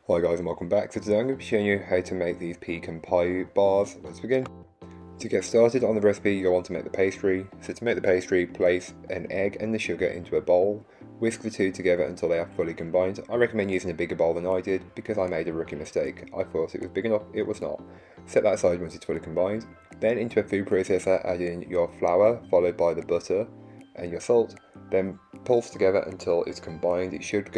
Hi guys and welcome back. So today I'm going to be showing you how to make these pecan pie bars. Let's begin. To get started on the recipe, you'll want to make the pastry. So to make the pastry, place an egg and the sugar into a bowl. Whisk the two together until they are fully combined. I recommend using a bigger bowl than I did because I made a rookie mistake. I thought it was big enough, it was not. Set that aside once it's fully combined. Then into a food processor, add in your flour followed by the butter and your salt. Then pulse together until it's combined. It should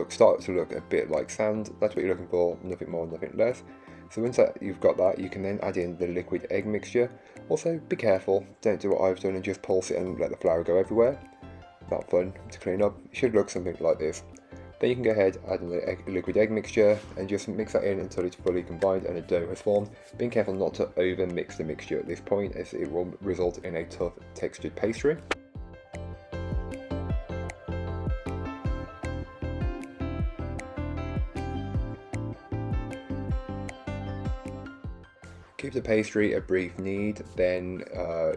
start to look a bit like sand. That's what you're looking for, nothing more, nothing less. So once you've got that, you can then add in the liquid egg mixture. Also, be careful, don't do what I've done and just pulse it and let the flour go everywhere. Not fun to clean up. It should look something like this. Then you can go ahead, add in the liquid egg mixture and just mix that in until it's fully combined and a dough has formed. Being careful not to over mix the mixture at this point, as it will result in a tough textured pastry. Give the pastry a brief knead, then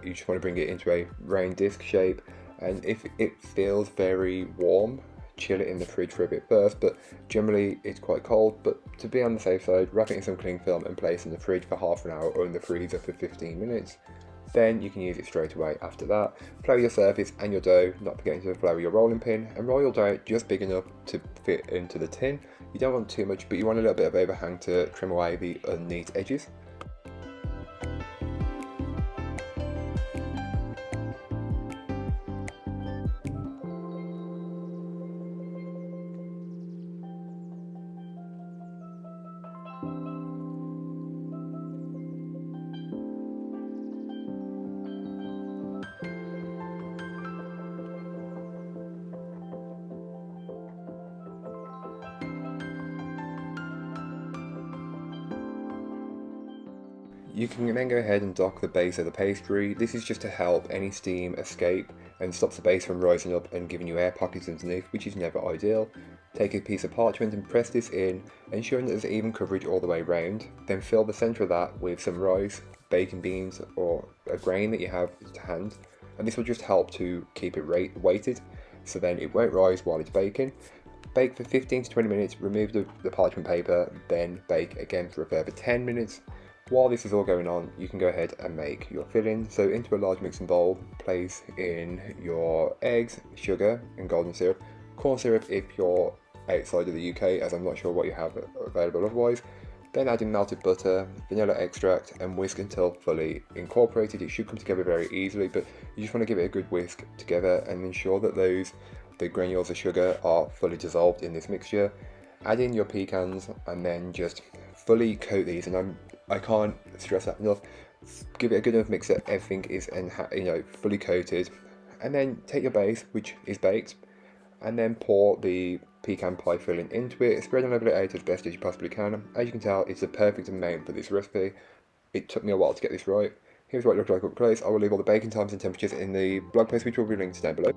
you just want to bring it into a round disc shape, and if it feels very warm, chill it in the fridge for a bit first, but generally it's quite cold. But to be on the safe side, wrap it in some cling film and place in the fridge for half an hour or in the freezer for 15 minutes. Then you can use it straight away after that. Flour your surface and your dough, not forgetting to flour your rolling pin, and roll your dough just big enough to fit into the tin. You don't want too much, but you want a little bit of overhang to trim away the neat edges. You can then go ahead and dock the base of the pastry. This is just to help any steam escape and stops the base from rising up and giving you air pockets underneath, which is never ideal. Take a piece of parchment and press this in, ensuring that there's even coverage all the way around. Then fill the centre of that with some rice, bacon beans, or a grain that you have to hand, and this will just help to keep it weighted, so then it won't rise while it's baking. Bake for 15 to 20 minutes, remove the parchment paper, then bake again for a further 10 minutes. While this is all going on, you can go ahead and make your filling. So into a large mixing bowl, place in your eggs, sugar and golden syrup, corn syrup if you're outside of the UK, as I'm not sure what you have available otherwise. Then add in melted butter, vanilla extract, and whisk until fully incorporated. It should come together very easily, but you just want to give it a good whisk together and ensure that the granules of sugar are fully dissolved in this mixture. Add in your pecans and then just fully coat these, and I can't stress that enough. Give it a good enough mix that everything is fully coated, and then take your base, which is baked, and then pour the pecan pie filling into it. Spread and level it out as best as you possibly can. As you can tell, it's the perfect amount for this recipe. It took me a while to get this right. Here's what it looked like up close. I will leave all the baking times and temperatures in the blog post, which will be linked down below.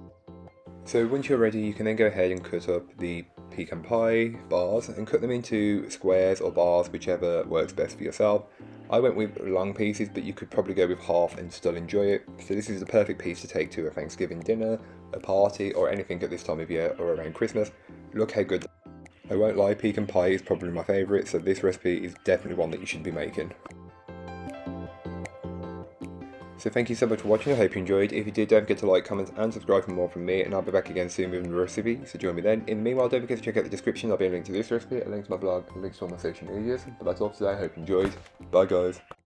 So once you're ready, you can then go ahead and cut up the pecan pie bars and cut them into squares or bars, whichever works best for yourself. I went with long pieces, but you could probably go with half and still enjoy it. So this is the perfect piece to take to a Thanksgiving dinner, a party, or anything at this time of year or around Christmas. Look how good. I won't lie, pecan pie is probably my favourite, so this recipe is definitely one that you should be making. So thank you so much for watching, I hope you enjoyed. If you did, don't forget to like, comment and subscribe for more from me, and I'll be back again soon with a recipe, so join me then. In the meanwhile, don't forget to check out the description, there'll be a link to this recipe, a link to my blog, and links to all my social medias. But that's all for today, I hope you enjoyed. Bye guys.